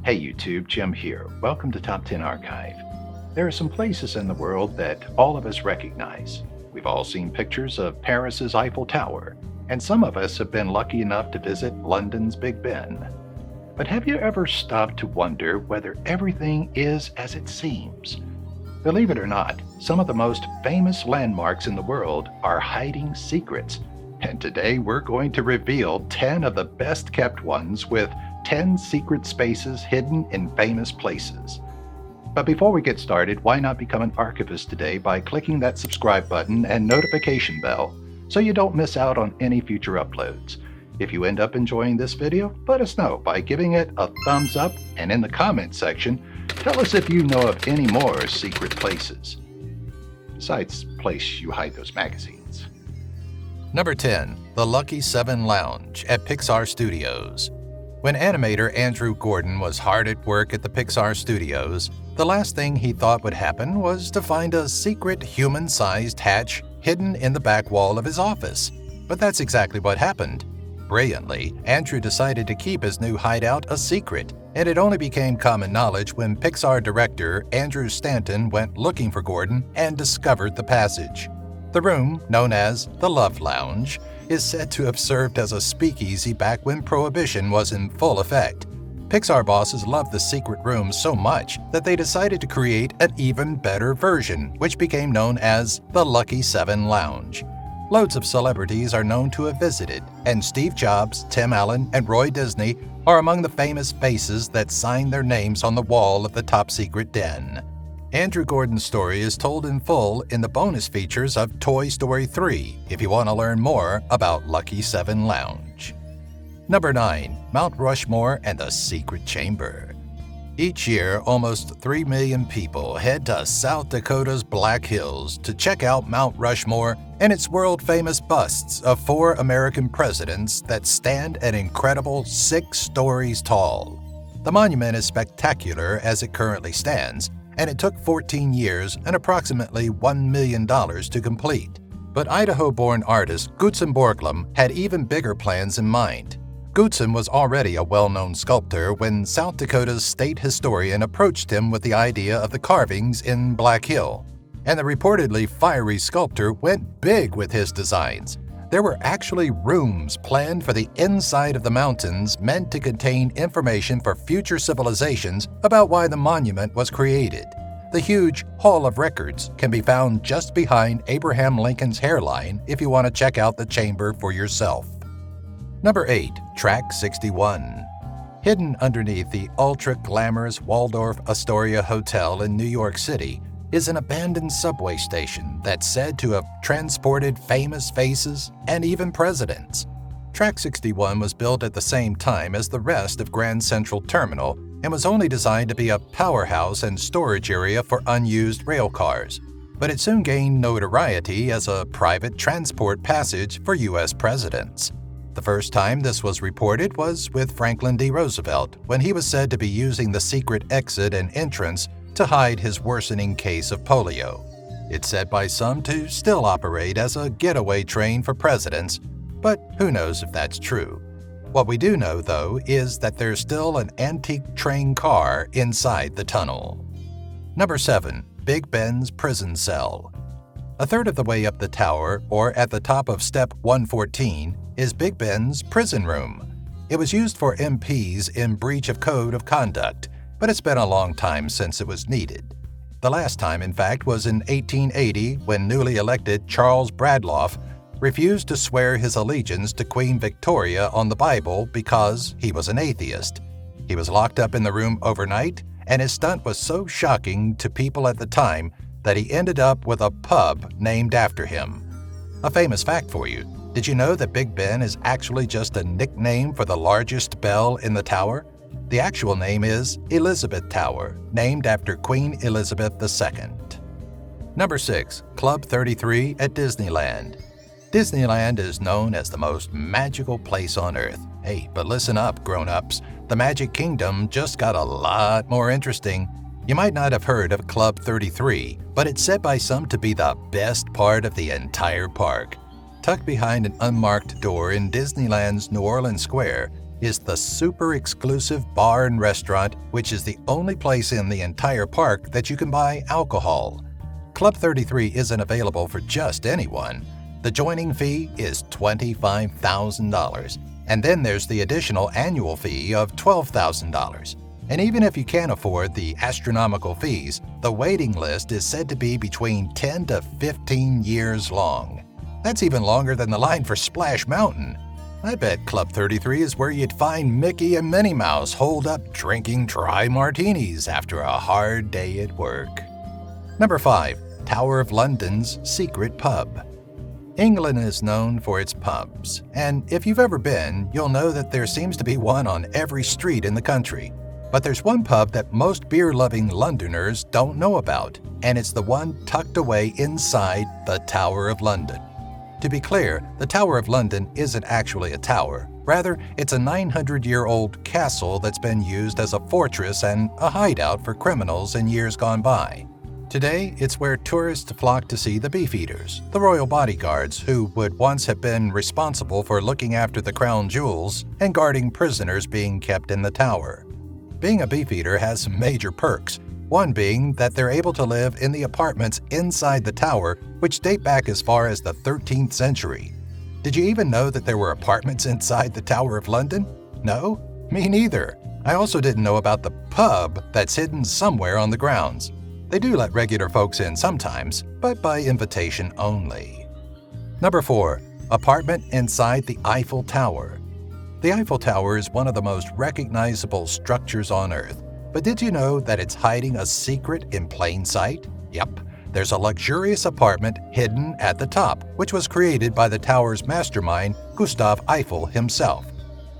Hey YouTube, Jim here. Welcome to Top 10 Archive. There are some places in the world that all of us recognize. We've all seen pictures of Paris's Eiffel Tower, and some of us have been lucky enough to visit London's Big Ben. But have you ever stopped to wonder whether everything is as it seems? Believe it or not, some of the most famous landmarks in the world are hiding secrets. And today we're going to reveal 10 of the best kept ones with 10 secret spaces hidden in famous places. But before we get started, why not become an archivist today by clicking that subscribe button and notification bell so you don't miss out on any future uploads. If you end up enjoying this video, let us know by giving it a thumbs up, and in the comments section, tell us if you know of any more secret places. Besides the place you hide those magazines. Number 10. The Lucky 7 Lounge at Pixar Studios. When animator Andrew Gordon was hard at work at the Pixar Studios, the last thing he thought would happen was to find a secret human-sized hatch hidden in the back wall of his office. But that's exactly what happened. Brilliantly, Andrew decided to keep his new hideout a secret, and it only became common knowledge when Pixar director Andrew Stanton went looking for Gordon and discovered the passage. The room, known as the Love Lounge, is said to have served as a speakeasy back when Prohibition was in full effect. Pixar bosses loved the secret room so much that they decided to create an even better version, which became known as the Lucky 7 Lounge. Loads of celebrities are known to have visited, and Steve Jobs, Tim Allen, and Roy Disney are among the famous faces that signed their names on the wall of the top-secret den. Andrew Gordon's story is told in full in the bonus features of Toy Story 3 if you want to learn more about Lucky 7 Lounge. Number 9. Mount Rushmore and the Secret Chamber. Each year, almost 3 million people head to South Dakota's Black Hills to check out Mount Rushmore and its world-famous busts of 4 American presidents that stand an incredible 6 stories tall. The monument is spectacular as it currently stands, and it took 14 years and approximately $1 million to complete. But Idaho-born artist Gutzon Borglum had even bigger plans in mind. Gutzon was already a well-known sculptor when South Dakota's state historian approached him with the idea of the carvings in Black Hill. And the reportedly fiery sculptor went big with his designs. There were actually rooms planned for the inside of the mountains meant to contain information for future civilizations about why the monument was created. The huge Hall of Records can be found just behind Abraham Lincoln's hairline if you want to check out the chamber for yourself. Number 8. Track 61. Hidden underneath the ultra-glamorous Waldorf Astoria Hotel in New York City is an abandoned subway station that's said to have transported famous faces and even presidents. Track 61 was built at the same time as the rest of Grand Central Terminal and was only designed to be a powerhouse and storage area for unused rail cars. But it soon gained notoriety as a private transport passage for U.S. presidents. The first time this was reported was with Franklin D. Roosevelt, when he was said to be using the secret exit and entrance to hide his worsening case of polio. It's said by some to still operate as a getaway train for presidents, but who knows if that's true. What we do know, though, is that there's still an antique train car inside the tunnel. Number 7. Big Ben's Prison Cell. A third of the way up the tower, or at the top of Step 114, is Big Ben's prison room. It was used for MPs in breach of code of conduct, but it's been a long time since it was needed. The last time, in fact, was in 1880 when newly elected Charles Bradlaugh refused to swear his allegiance to Queen Victoria on the Bible because he was an atheist. He was locked up in the room overnight, and his stunt was so shocking to people at the time that he ended up with a pub named after him. A famous fact for you. Did you know that Big Ben is actually just a nickname for the largest bell in the tower? The actual name is Elizabeth Tower, named after Queen Elizabeth II. Number 6. Club 33 at Disneyland. Disneyland is known as the most magical place on Earth. Hey, but listen up, grown-ups. The Magic Kingdom just got a lot more interesting. You might not have heard of Club 33, but it's said by some to be the best part of the entire park. Tucked behind an unmarked door in Disneyland's New Orleans Square is the super exclusive bar and restaurant, which is the only place in the entire park that you can buy alcohol. Club 33 isn't available for just anyone. The joining fee is $25,000, and then there's the additional annual fee of $12,000. And even if you can't afford the astronomical fees, the waiting list is said to be between 10 to 15 years long. That's even longer than the line for Splash Mountain. I bet Club 33 is where you'd find Mickey and Minnie Mouse holed up drinking dry martinis after a hard day at work. Number 5. Tower of London's secret pub. England is known for its pubs, and if you've ever been, you'll know that there seems to be one on every street in the country. But there's one pub that most beer-loving Londoners don't know about, and it's the one tucked away inside the Tower of London. To be clear, the Tower of London isn't actually a tower. Rather, it's a 900-year-old castle that's been used as a fortress and a hideout for criminals in years gone by. Today, it's where tourists flock to see the beefeaters, the royal bodyguards who would once have been responsible for looking after the crown jewels and guarding prisoners being kept in the tower. Being a beefeater has some major perks, one being that they're able to live in the apartments inside the tower, which date back as far as the 13th century. Did you even know that there were apartments inside the Tower of London? No? Me neither. I also didn't know about the pub that's hidden somewhere on the grounds. They do let regular folks in sometimes, but by invitation only. Number 4. Apartment inside the Eiffel Tower. The Eiffel Tower is one of the most recognizable structures on Earth, but did you know that it's hiding a secret in plain sight? Yep, there's a luxurious apartment hidden at the top, which was created by the tower's mastermind, Gustav Eiffel himself.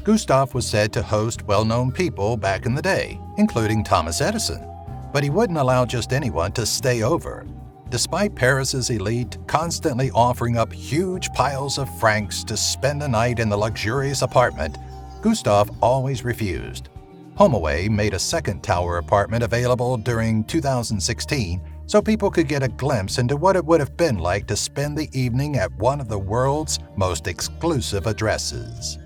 Gustav was said to host well-known people back in the day, including Thomas Edison. But he wouldn't allow just anyone to stay over. Despite Paris's elite constantly offering up huge piles of francs to spend a night in the luxurious apartment, Gustav always refused. HomeAway made a second tower apartment available during 2016 so people could get a glimpse into what it would have been like to spend the evening at one of the world's most exclusive addresses.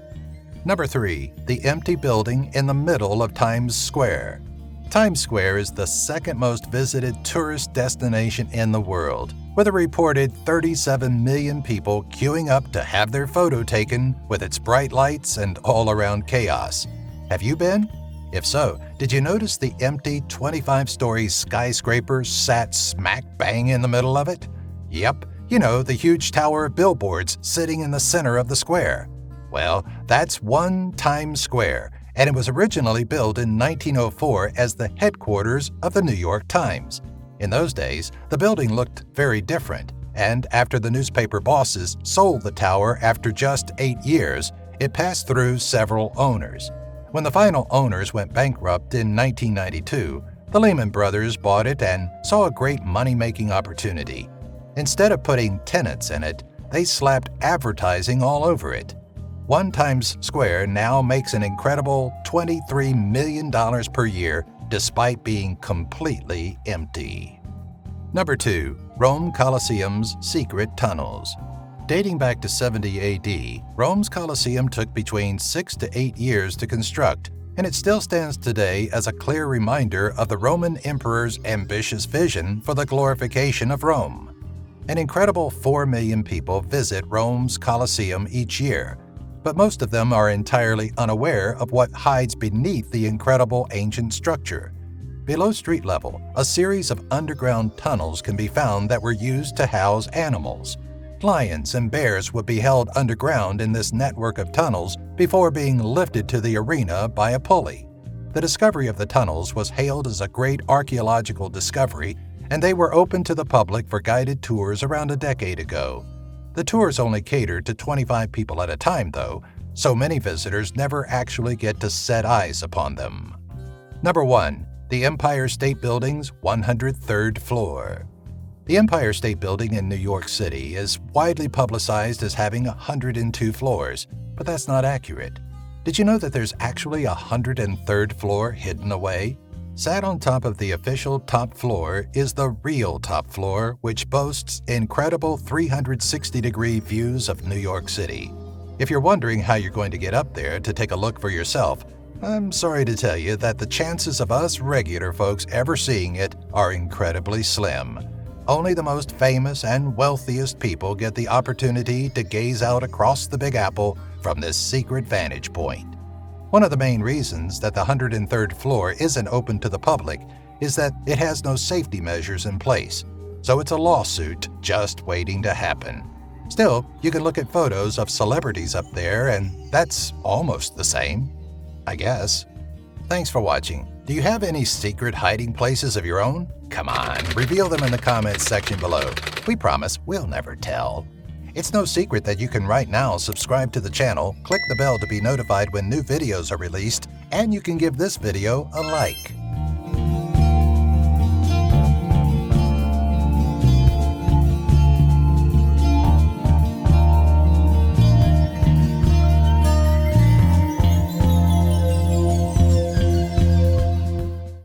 Number 3. The empty building in the middle of Times Square. Times Square is the second most visited tourist destination in the world, with a reported 37 million people queuing up to have their photo taken with its bright lights and all-around chaos. Have you been? If so, did you notice the empty 25-story skyscraper sat smack bang in the middle of it? Yep, you know, the huge tower of billboards sitting in the center of the square. Well, that's one Times Square, and it was originally built in 1904 as the headquarters of the New York Times. In those days, the building looked very different, and after the newspaper bosses sold the tower after just 8 years, it passed through several owners. When the final owners went bankrupt in 1992, the Lehman Brothers bought it and saw a great money-making opportunity. Instead of putting tenants in it, they slapped advertising all over it. One Times Square now makes an incredible $23 million per year despite being completely empty. Number 2. Rome Colosseum's secret tunnels. Dating back to 70 AD, Rome's Colosseum took between 6 to 8 years to construct, and it still stands today as a clear reminder of the Roman emperor's ambitious vision for the glorification of Rome. An incredible 4 million people visit Rome's Colosseum each year, but most of them are entirely unaware of what hides beneath the incredible ancient structure. Below street level, a series of underground tunnels can be found that were used to house animals. Lions and bears would be held underground in this network of tunnels before being lifted to the arena by a pulley. The discovery of the tunnels was hailed as a great archaeological discovery, and they were open to the public for guided tours around a decade ago. The tours only cater to 25 people at a time, though, so many visitors never actually get to set eyes upon them. Number 1. The Empire State Building's 103rd floor. The Empire State Building in New York City is widely publicized as having 102 floors, but that's not accurate. Did you know that there's actually a 103rd floor hidden away? Sat on top of the official top floor is the real top floor, which boasts incredible 360-degree views of New York City. If you're wondering how you're going to get up there to take a look for yourself, I'm sorry to tell you that the chances of us regular folks ever seeing it are incredibly slim. Only the most famous and wealthiest people get the opportunity to gaze out across the Big Apple from this secret vantage point. One of the main reasons that the 103rd floor isn't open to the public is that it has no safety measures in place, so it's a lawsuit just waiting to happen. Still, you can look at photos of celebrities up there, and that's almost the same, I guess. Thanks for watching. Do you have any secret hiding places of your own? Come on, reveal them in the comments section below. We promise we'll never tell. It's no secret that you can right now subscribe to the channel, click the bell to be notified when new videos are released, and you can give this video a like.